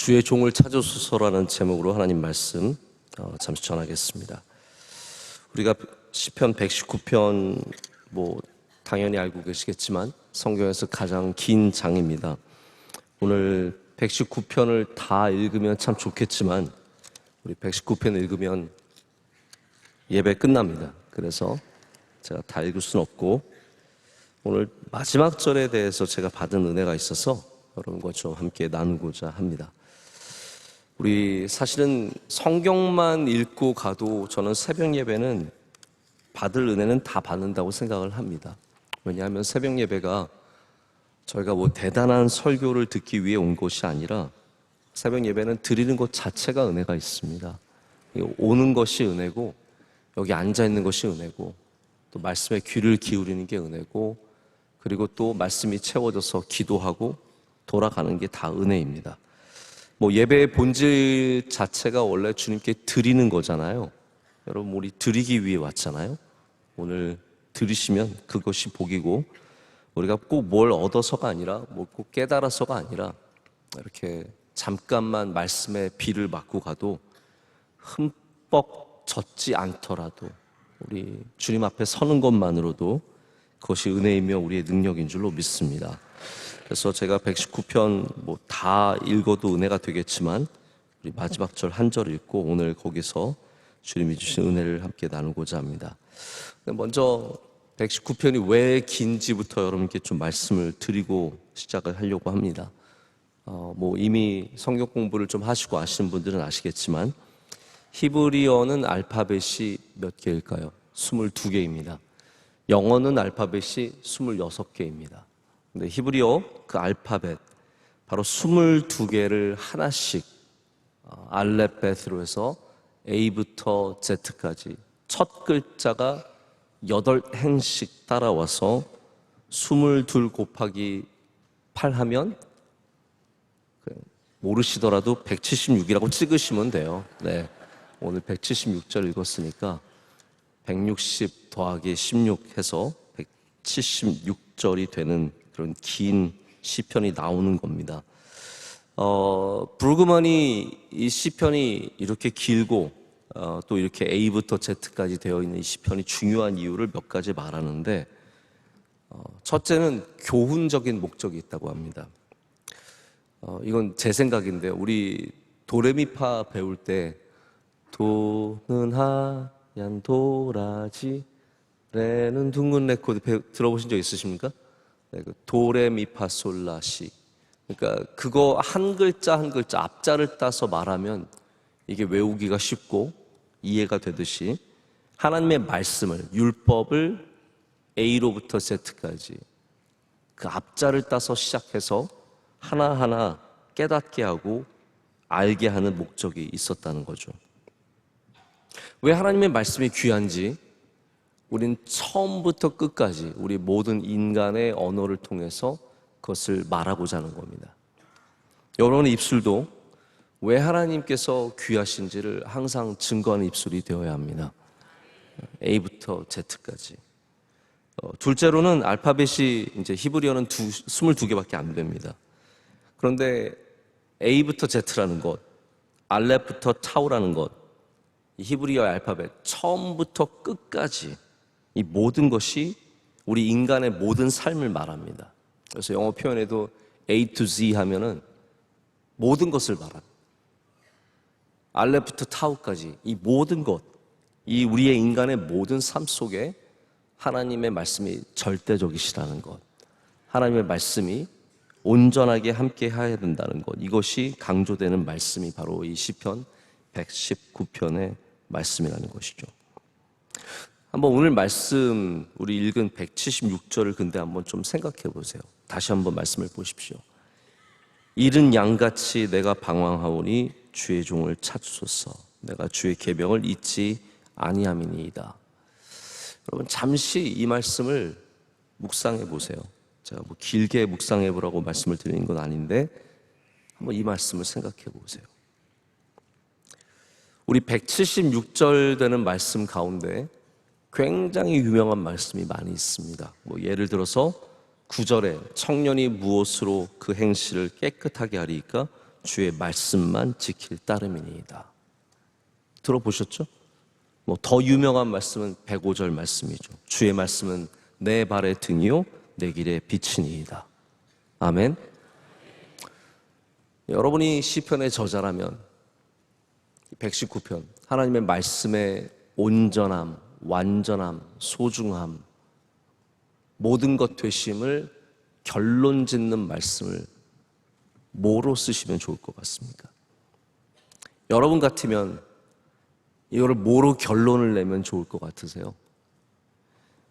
주의 종을 찾으소서라는 제목으로 하나님 말씀 잠시 전하겠습니다. 우리가 시편 119편 당연히 알고 계시겠지만 성경에서 가장 긴 장입니다. 오늘 119편을 다 읽으면 참 좋겠지만 우리 119편 읽으면 예배 끝납니다. 그래서 제가 다 읽을 수는 없고 오늘 마지막 절에 대해서 제가 받은 은혜가 있어서 여러분과 좀 함께 나누고자 합니다. 우리 사실은 성경만 읽고 가도 저는 새벽 예배는 받을 은혜는 다 받는다고 생각을 합니다. 왜냐하면 새벽 예배가 저희가 대단한 설교를 듣기 위해 온 것이 아니라 새벽 예배는 드리는 것 자체가 은혜가 있습니다. 오는 것이 은혜고 여기 앉아 있는 것이 은혜고 또 말씀에 귀를 기울이는 게 은혜고 그리고 또 말씀이 채워져서 기도하고 돌아가는 게 다 은혜입니다. 예배의 본질 자체가 원래 주님께 드리는 거잖아요. 여러분 우리 드리기 위해 왔잖아요. 오늘 드리시면 그것이 복이고 우리가 꼭 뭘 얻어서가 아니라 꼭 깨달아서가 아니라 이렇게 잠깐만 말씀의 비를 맞고 가도 흠뻑 젖지 않더라도 우리 주님 앞에 서는 것만으로도 그것이 은혜이며 우리의 능력인 줄로 믿습니다. 그래서 제가 119편 다 읽어도 은혜가 되겠지만 우리 마지막 절 한 절 읽고 오늘 거기서 주님이 주신 은혜를 함께 나누고자 합니다. 먼저 119편이 왜 긴지부터 여러분께 좀 말씀을 드리고 시작을 하려고 합니다. 이미 성경 공부를 좀 하시고 아시는 분들은 아시겠지만 히브리어는 알파벳이 몇 개일까요? 22개입니다. 영어는 알파벳이 26개입니다. 근데 히브리어 그 알파벳 바로 22개를 하나씩 알렙벳으로 해서 A부터 Z까지 첫 글자가 8행씩 따라와서 22 곱하기 8 하면 모르시더라도 176이라고 찍으시면 돼요. 네, 오늘 176절 읽었으니까 160 더하기 16 해서 176절이 되는 그런 긴 시편이 나오는 겁니다. 브루그만이 이 시편이 이렇게 길고 또 이렇게 A부터 Z까지 되어 있는 이 시편이 중요한 이유를 몇 가지 말하는데 첫째는 교훈적인 목적이 있다고 합니다. 이건 제 생각인데 우리 도레미파 배울 때 도는 하얀 도라지 레는 둥근 레코드 들어보신 적 있으십니까? 네, 도레미파솔라시. 그러니까 그거 한 글자 한 글자 앞자를 따서 말하면 이게 외우기가 쉽고 이해가 되듯이 하나님의 말씀을 율법을 A로부터 Z까지 그 앞자를 따서 시작해서 하나하나 깨닫게 하고 알게 하는 목적이 있었다는 거죠. 왜 하나님의 말씀이 귀한지 우린 처음부터 끝까지 우리 모든 인간의 언어를 통해서 그것을 말하고자 하는 겁니다. 여러분의 입술도 왜 하나님께서 귀하신지를 항상 증거하는 입술이 되어야 합니다. A부터 Z까지. 둘째로는 알파벳이 이제 히브리어는 22개밖에 안 됩니다. 그런데 A부터 Z라는 것, 알렙부터 타우라는 것, 이 히브리어 알파벳 처음부터 끝까지 이 모든 것이 우리 인간의 모든 삶을 말합니다. 그래서 영어 표현에도 A to Z 하면은 모든 것을 말합니다. 알렙부터 타우까지 이 모든 것, 이 우리의 인간의 모든 삶 속에 하나님의 말씀이 절대적이시라는 것, 하나님의 말씀이 온전하게 함께 해야 된다는 것, 이것이 강조되는 말씀이 바로 이 시편 119편의 말씀이라는 것이죠. 한번 오늘 말씀 우리 읽은 176절을 근데 한번 좀 생각해 보세요. 다시 한번 말씀을 보십시오. 이른 양같이 내가 방황하오니 주의 종을 찾으소서. 내가 주의 계명을 잊지 아니함이니이다. 여러분 잠시 이 말씀을 묵상해 보세요. 제가 길게 묵상해 보라고 말씀을 드리는 건 아닌데 한번 이 말씀을 생각해 보세요. 우리 176절 되는 말씀 가운데 굉장히 유명한 말씀이 많이 있습니다. 예를 들어서 9절에 청년이 무엇으로 그 행실을 깨끗하게 하리이까 주의 말씀만 지킬 따름이니이다. 들어보셨죠? 뭐 더 유명한 말씀은 105절 말씀이죠. 주의 말씀은 내 발의 등이요 내 길의 빛이니이다. 아멘. 여러분이 시편의 저자라면 119편 하나님의 말씀의 온전함, 완전함, 소중함, 모든 것 되심을 결론 짓는 말씀을 뭐로 쓰시면 좋을 것 같습니까? 여러분 같으면 이거를 뭐로 결론을 내면 좋을 것 같으세요?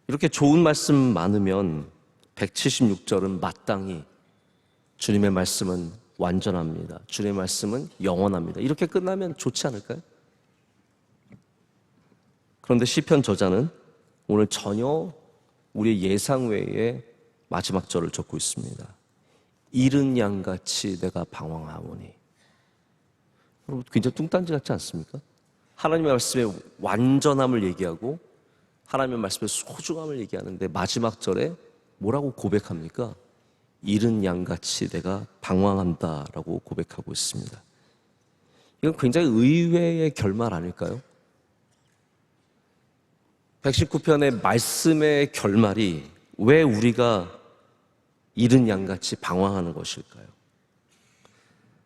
이렇게 좋은 말씀 많으면 176절은 마땅히 주님의 말씀은 완전합니다. 주님의 말씀은 영원합니다. 이렇게 끝나면 좋지 않을까요? 그런데 시편 저자는 오늘 전혀 우리의 예상 외에 마지막 절을 적고 있습니다. 이른 양같이 내가 방황하오니. 여러분 굉장히 뚱딴지 같지 않습니까? 하나님의 말씀의 완전함을 얘기하고 하나님의 말씀의 소중함을 얘기하는데 마지막 절에 뭐라고 고백합니까? 이른 양같이 내가 방황한다라고 고백하고 있습니다. 이건 굉장히 의외의 결말 아닐까요? 119편의 말씀의 결말이 왜 우리가 이른 양같이 방황하는 것일까요?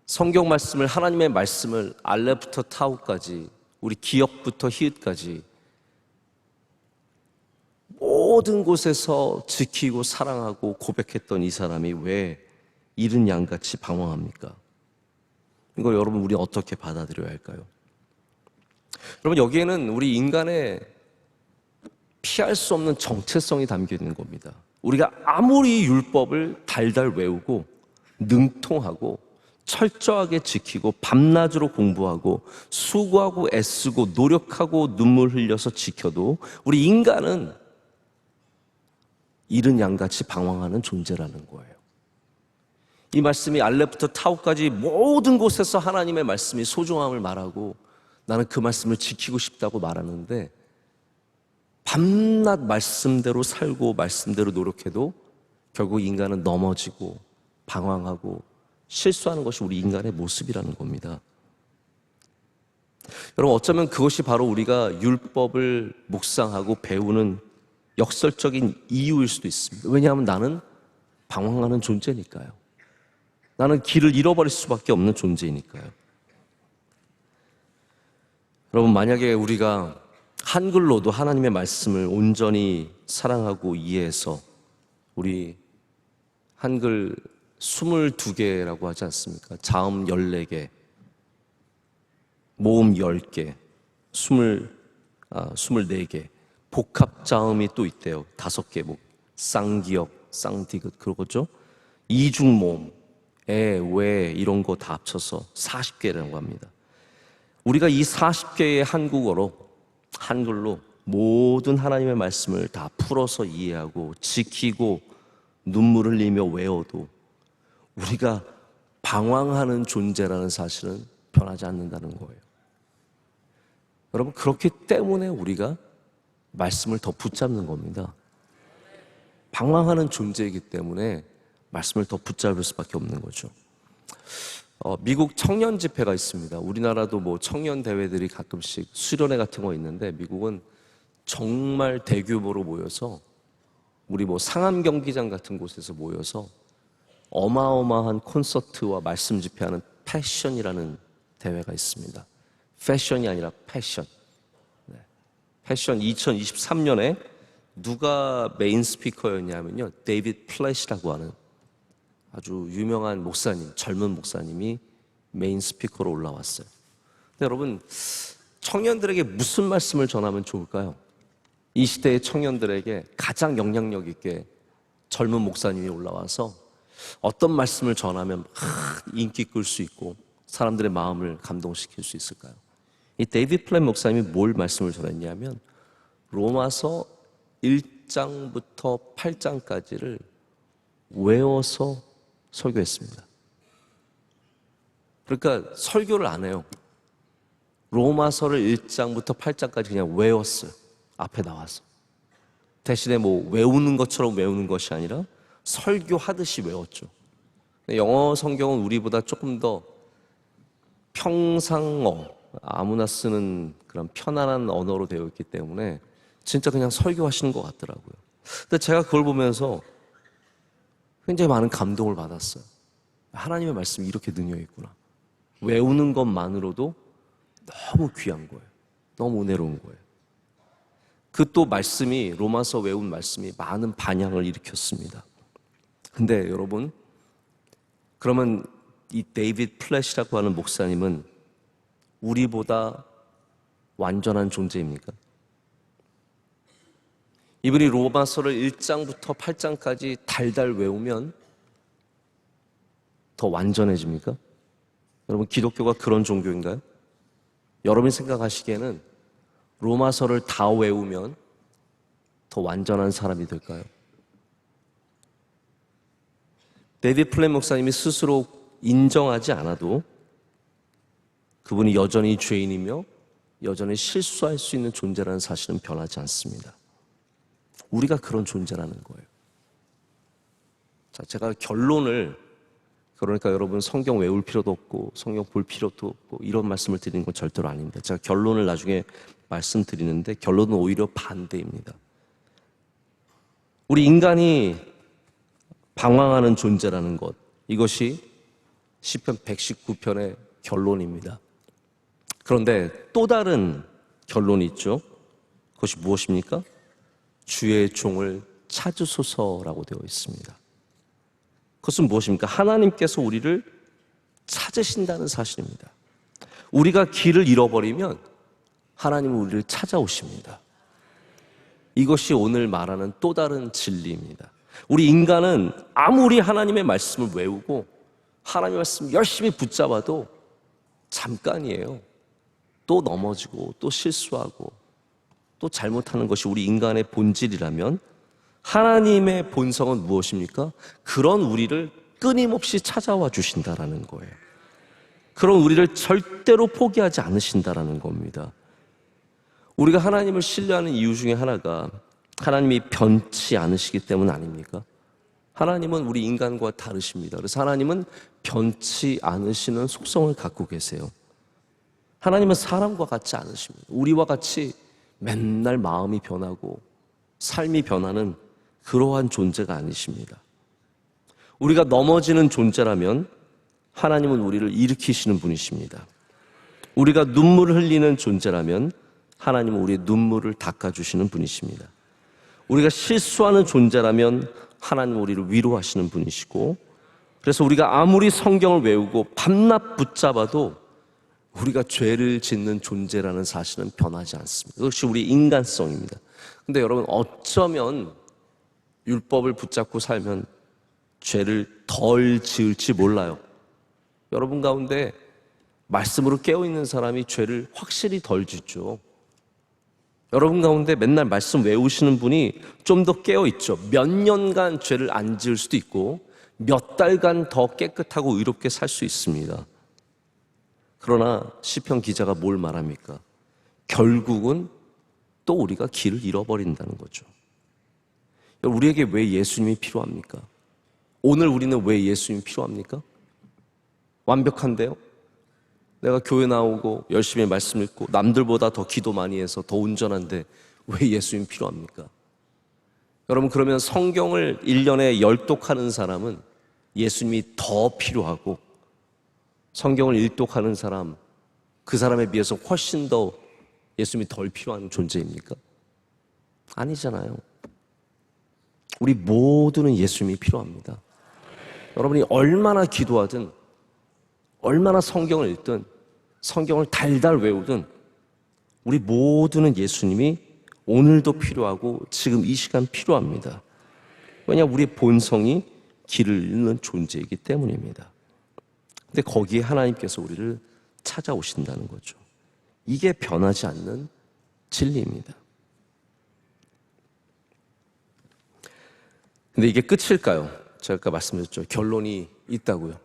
성경 말씀을, 하나님의 말씀을 알레부터 타우까지, 우리 기역부터 히읗까지 모든 곳에서 지키고 사랑하고 고백했던 이 사람이 왜 이른 양같이 방황합니까? 이걸 여러분 우리 어떻게 받아들여야 할까요? 여러분 여기에는 우리 인간의 피할 수 없는 정체성이 담겨 있는 겁니다. 우리가 아무리 율법을 달달 외우고 능통하고 철저하게 지키고 밤낮으로 공부하고 수고하고 애쓰고 노력하고 눈물 흘려서 지켜도 우리 인간은 이른 양같이 방황하는 존재라는 거예요. 이 말씀이 알레부터 타우까지 모든 곳에서 하나님의 말씀이 소중함을 말하고 나는 그 말씀을 지키고 싶다고 말하는데 밤낮 말씀대로 살고 말씀대로 노력해도 결국 인간은 넘어지고 방황하고 실수하는 것이 우리 인간의 모습이라는 겁니다. 여러분 어쩌면 그것이 바로 우리가 율법을 묵상하고 배우는 역설적인 이유일 수도 있습니다. 왜냐하면 나는 방황하는 존재니까요. 나는 길을 잃어버릴 수밖에 없는 존재이니까요. 여러분 만약에 우리가 한글로도 하나님의 말씀을 온전히 사랑하고 이해해서 우리 한글 22개라고 하지 않습니까? 자음 14개, 모음 10개, 24개, 복합자음이 또 있대요. 5개, 뭐 쌍기역, 쌍디귿 그러겠죠? 이중모음, 에, 왜 이런 거 다 합쳐서 40개라고 합니다. 우리가 이 40개의 한글로 모든 하나님의 말씀을 다 풀어서 이해하고 지키고 눈물 흘리며 외워도 우리가 방황하는 존재라는 사실은 변하지 않는다는 거예요. 여러분 그렇기 때문에 우리가 말씀을 더 붙잡는 겁니다. 방황하는 존재이기 때문에 말씀을 더 붙잡을 수밖에 없는 거죠. 미국 청년 집회가 있습니다. 우리나라도 뭐 청년 대회들이 가끔씩 수련회 같은 거 있는데 미국은 정말 대규모로 모여서 우리 뭐 상암 경기장 같은 곳에서 모여서 어마어마한 콘서트와 말씀 집회하는 패션이라는 대회가 있습니다. 패션이 아니라 패션. 네. 패션 2023년에 누가 메인 스피커였냐면요. 데이비드 플래시라고 하는 아주 유명한 목사님, 젊은 목사님이 메인 스피커로 올라왔어요. 근데 여러분, 청년들에게 무슨 말씀을 전하면 좋을까요? 이 시대의 청년들에게 가장 영향력 있게 젊은 목사님이 올라와서 어떤 말씀을 전하면 인기 끌 수 있고 사람들의 마음을 감동시킬 수 있을까요? 이 데이비드 플랫 목사님이 뭘 말씀을 전했냐면 로마서 1장부터 8장까지를 외워서 설교했습니다. 그러니까 설교를 안 해요. 로마서를 1장부터 8장까지 그냥 외웠어요. 앞에 나와서. 대신에 뭐 외우는 것처럼 외우는 것이 아니라 설교하듯이 외웠죠. 영어 성경은 우리보다 조금 더 평상어, 아무나 쓰는 그런 편안한 언어로 되어 있기 때문에 진짜 그냥 설교하시는 것 같더라고요. 근데 제가 그걸 보면서 굉장히 많은 감동을 받았어요. 하나님의 말씀이 이렇게 능력이 있구나. 외우는 것만으로도 너무 귀한 거예요. 너무 은혜로운 거예요. 그 또 말씀이, 로마서 외운 말씀이 많은 반향을 일으켰습니다. 근데 여러분, 그러면 이 데이비드 플랫이라고 하는 목사님은 우리보다 완전한 존재입니까? 이분이 로마서를 1장부터 8장까지 달달 외우면 더 완전해집니까? 여러분, 기독교가 그런 종교인가요? 여러분이 생각하시기에는 로마서를 다 외우면 더 완전한 사람이 될까요? 데이비드 플랫 목사님이 스스로 인정하지 않아도 그분이 여전히 죄인이며 여전히 실수할 수 있는 존재라는 사실은 변하지 않습니다. 우리가 그런 존재라는 거예요. 자, 제가 결론을, 그러니까 여러분 성경 외울 필요도 없고 성경 볼 필요도 없고 이런 말씀을 드리는 건 절대로 아닙니다. 제가 결론을 나중에 말씀드리는데 결론은 오히려 반대입니다. 우리 인간이 방황하는 존재라는 것, 이것이 시편 119편의 결론입니다. 그런데 또 다른 결론이 있죠. 그것이 무엇입니까? 주의 종을 찾으소서라고 되어 있습니다. 그것은 무엇입니까? 하나님께서 우리를 찾으신다는 사실입니다. 우리가 길을 잃어버리면 하나님은 우리를 찾아오십니다. 이것이 오늘 말하는 또 다른 진리입니다. 우리 인간은 아무리 하나님의 말씀을 외우고 하나님의 말씀을 열심히 붙잡아도 잠깐이에요. 또 넘어지고 또 실수하고 또 잘못하는 것이 우리 인간의 본질이라면 하나님의 본성은 무엇입니까? 그런 우리를 끊임없이 찾아와 주신다라는 거예요. 그런 우리를 절대로 포기하지 않으신다라는 겁니다. 우리가 하나님을 신뢰하는 이유 중에 하나가 하나님이 변치 않으시기 때문 아닙니까? 하나님은 우리 인간과 다르십니다. 그래서 하나님은 변치 않으시는 속성을 갖고 계세요. 하나님은 사람과 같지 않으십니다. 우리와 같이 맨날 마음이 변하고 삶이 변하는 그러한 존재가 아니십니다. 우리가 넘어지는 존재라면 하나님은 우리를 일으키시는 분이십니다. 우리가 눈물을 흘리는 존재라면 하나님은 우리의 눈물을 닦아주시는 분이십니다. 우리가 실수하는 존재라면 하나님은 우리를 위로하시는 분이시고, 그래서 우리가 아무리 성경을 외우고 밤낮 붙잡아도 우리가 죄를 짓는 존재라는 사실은 변하지 않습니다. 그것이 우리 인간성입니다. 근데 여러분, 어쩌면 율법을 붙잡고 살면 죄를 덜 지을지 몰라요. 여러분 가운데 말씀으로 깨어있는 사람이 죄를 확실히 덜 짓죠. 여러분 가운데 맨날 말씀 외우시는 분이 좀 더 깨어있죠. 몇 년간 죄를 안 지을 수도 있고 몇 달간 더 깨끗하고 의롭게 살 수 있습니다. 그러나 시편 기자가 뭘 말합니까? 결국은 또 우리가 길을 잃어버린다는 거죠. 우리에게 왜 예수님이 필요합니까? 오늘 우리는 왜 예수님이 필요합니까? 완벽한데요? 내가 교회 나오고 열심히 말씀 읽고 남들보다 더 기도 많이 해서 더 온전한데 왜 예수님이 필요합니까? 여러분, 그러면 성경을 1년에 열독하는 사람은 예수님이 더 필요하고 성경을 일독하는 사람, 그 사람에 비해서 훨씬 더 예수님이 덜 필요한 존재입니까? 아니잖아요. 우리 모두는 예수님이 필요합니다. 여러분이 얼마나 기도하든 얼마나 성경을 읽든 성경을 달달 외우든 우리 모두는 예수님이 오늘도 필요하고 지금 이 시간 필요합니다. 왜냐하면 우리의 본성이 길을 잃는 존재이기 때문입니다. 근데 거기에 하나님께서 우리를 찾아오신다는 거죠. 이게 변하지 않는 진리입니다. 근데 이게 끝일까요? 제가 아까 말씀드렸죠. 결론이 있다고요.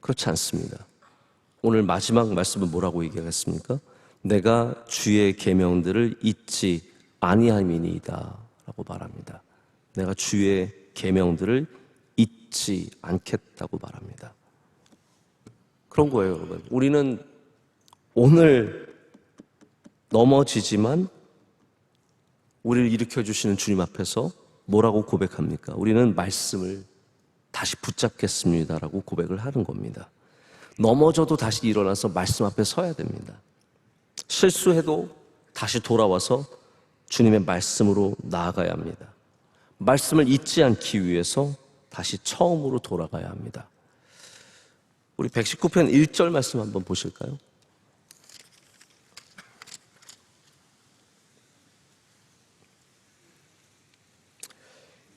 그렇지 않습니다. 오늘 마지막 말씀은 뭐라고 얘기하겠습니까? 내가 주의 계명들을 잊지 아니함이니이다 라고 말합니다. 내가 주의 계명들을 잊지 않겠다고 말합니다. 그런 거예요, 여러분. 우리는 오늘 넘어지지만 우리를 일으켜주시는 주님 앞에서 뭐라고 고백합니까? 우리는 말씀을 다시 붙잡겠습니다라고 고백을 하는 겁니다. 넘어져도 다시 일어나서 말씀 앞에 서야 됩니다. 실수해도 다시 돌아와서 주님의 말씀으로 나아가야 합니다. 말씀을 잊지 않기 위해서 다시 처음으로 돌아가야 합니다. 우리 119편 1절 말씀 한번 보실까요?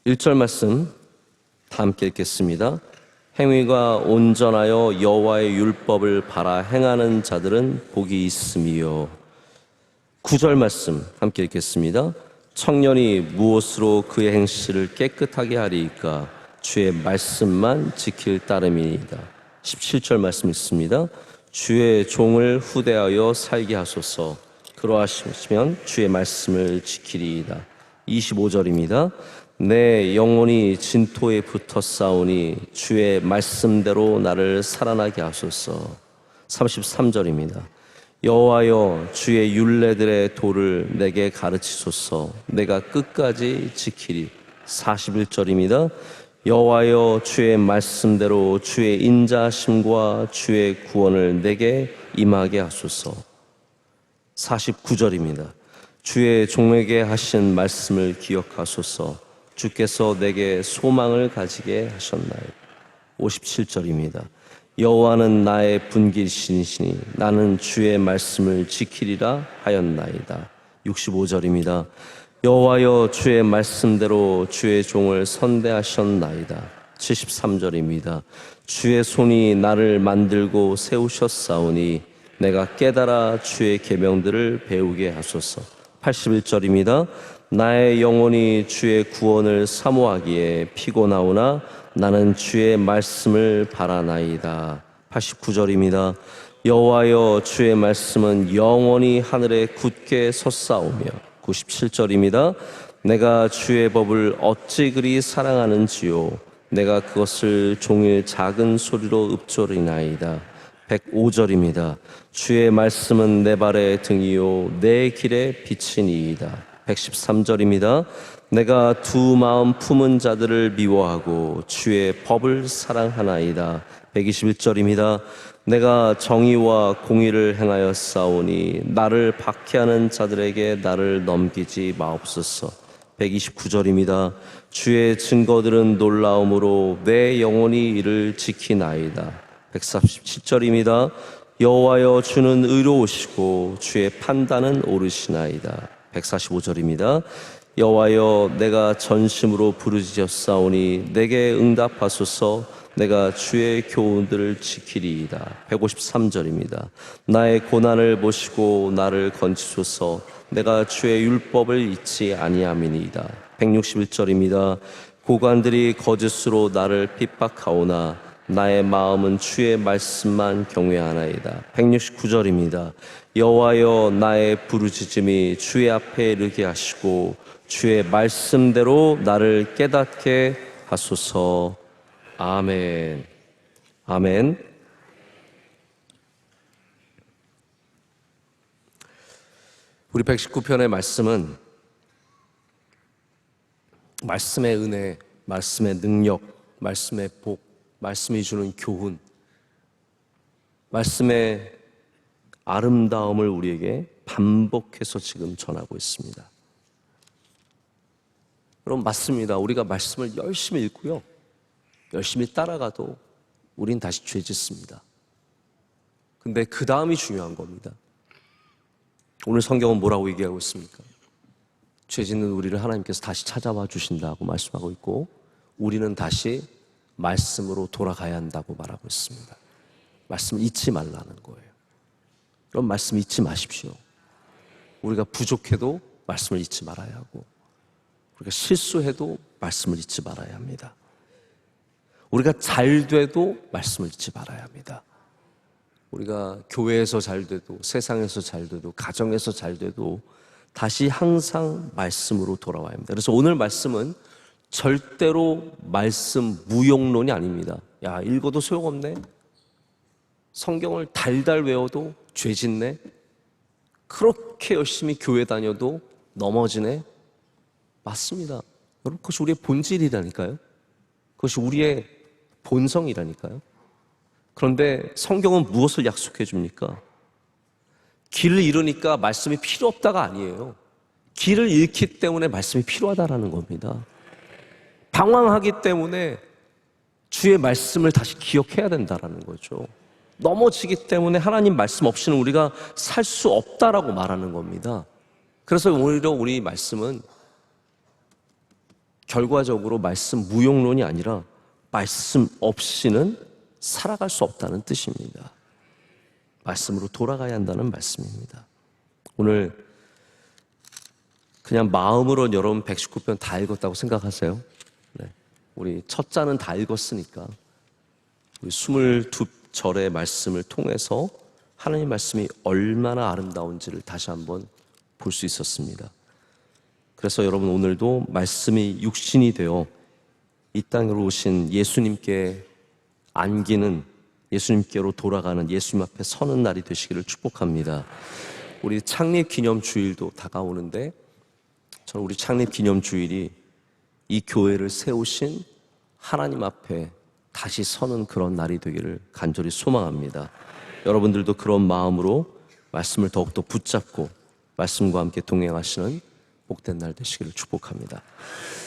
1절 말씀 다 함께 읽겠습니다. 행위가 온전하여 여호와의 율법을 바라 행하는 자들은 복이 있음이요. 9절 말씀 함께 읽겠습니다. 청년이 무엇으로 그의 행실을 깨끗하게 하리이까 주의 말씀만 지킬 따름이니이다. 17절 말씀 있습니다. 주의 종을 후대하여 살게 하소서. 그러하시면 주의 말씀을 지키리이다. 25절입니다. 내 영혼이 진토에 붙어 싸우니 주의 말씀대로 나를 살아나게 하소서. 33절입니다. 여호와여 주의 율례들의 도를 내게 가르치소서. 내가 끝까지 지키리. 41절입니다. 여호와여 주의 말씀대로 주의 인자하심과 주의 구원을 내게 임하게 하소서. 49절입니다. 주의 종에게 하신 말씀을 기억하소서. 주께서 내게 소망을 가지게 하셨나이다. 57절입니다. 여호와는 나의 분깃이시니 나는 주의 말씀을 지키리라 하였나이다. 65절입니다. 여호와여 주의 말씀대로 주의 종을 선대하셨나이다. 73절입니다. 주의 손이 나를 만들고 세우셨사오니 내가 깨달아 주의 계명들을 배우게 하소서. 81절입니다. 나의 영혼이 주의 구원을 사모하기에 피곤하오나 나는 주의 말씀을 바라나이다. 89절입니다. 여호와여 주의 말씀은 영원히 하늘에 굳게 섰사오며. 97절입니다. 내가 주의 법을 어찌 그리 사랑하는지요. 내가 그것을 종일 작은 소리로 읊조리나이다. 105절입니다. 주의 말씀은 내 발의 등이요 내 길의 빛이니이다. 113절입니다. 내가 두 마음 품은 자들을 미워하고 주의 법을 사랑하나이다. 121절입니다. 내가 정의와 공의를 행하여 싸우니 나를 박해하는 자들에게 나를 넘기지 마옵소서. 129절입니다. 주의 증거들은 놀라움으로 내 영혼이 이를 지키나이다. 137절입니다. 여호와여 주는 의로우시고 주의 판단은 옳으시나이다. 145절입니다. 여호와여 내가 전심으로 부르짖었사오니 내게 응답하소서. 내가 주의 교훈들을 지키리이다. 153절입니다. 나의 고난을 보시고 나를 건지소서. 내가 주의 율법을 잊지 아니함이니이다. 161절입니다. 고관들이 거짓으로 나를 핍박하오나 나의 마음은 주의 말씀만 경외하나이다. 169절입니다. 여호와여 나의 부르짖음이 주의 앞에 이르게 하시고 주의 말씀대로 나를 깨닫게 하소서. 아멘. 아멘. 우리 119편의 말씀은 말씀의 은혜, 말씀의 능력, 말씀의 복, 말씀이 주는 교훈, 말씀의 아름다움을 우리에게 반복해서 지금 전하고 있습니다. 여러분, 맞습니다. 우리가 말씀을 열심히 읽고요, 열심히 따라가도 우린 다시 죄 짓습니다. 근데 그 다음이 중요한 겁니다. 오늘 성경은 뭐라고 얘기하고 있습니까? 죄 짓는 우리를 하나님께서 다시 찾아와 주신다고 말씀하고 있고, 우리는 다시 말씀으로 돌아가야 한다고 말하고 있습니다. 말씀을 잊지 말라는 거예요. 그럼 말씀 잊지 마십시오. 우리가 부족해도 말씀을 잊지 말아야 하고, 우리가 실수해도 말씀을 잊지 말아야 합니다. 우리가 잘 돼도 말씀을 잊지 말아야 합니다. 우리가 교회에서 잘 돼도, 세상에서 잘 돼도, 가정에서 잘 돼도 다시 항상 말씀으로 돌아와야 합니다. 그래서 오늘 말씀은 절대로 말씀 무용론이 아닙니다. 야, 읽어도 소용없네. 성경을 달달 외워도 죄 짓네? 그렇게 열심히 교회 다녀도 넘어지네? 맞습니다. 여러분, 그것이 우리의 본질이라니까요. 그것이 우리의 본성이라니까요. 그런데 성경은 무엇을 약속해 줍니까? 길을 잃으니까 말씀이 필요 없다가 아니에요. 길을 잃기 때문에 말씀이 필요하다라는 겁니다. 방황하기 때문에 주의 말씀을 다시 기억해야 된다라는 거죠. 넘어지기 때문에 하나님 말씀 없이는 우리가 살 수 없다라고 말하는 겁니다. 그래서 오히려 우리 말씀은 결과적으로 말씀 무용론이 아니라 말씀 없이는 살아갈 수 없다는 뜻입니다. 말씀으로 돌아가야 한다는 말씀입니다. 오늘 그냥 마음으로 여러분 119편 다 읽었다고 생각하세요? 네. 우리 첫 잔은 다 읽었으니까 우리 22절의 말씀을 통해서 하나님 말씀이 얼마나 아름다운지를 다시 한번 볼 수 있었습니다. 그래서 여러분 오늘도 말씀이 육신이 되어 이 땅으로 오신 예수님께 안기는, 예수님께로 돌아가는, 예수님 앞에 서는 날이 되시기를 축복합니다. 우리 창립 기념 주일도 다가오는데 저는 우리 창립 기념 주일이 이 교회를 세우신 하나님 앞에 다시 서는 그런 날이 되기를 간절히 소망합니다. 여러분들도 그런 마음으로 말씀을 더욱더 붙잡고 말씀과 함께 동행하시는 복된 날 되시기를 축복합니다.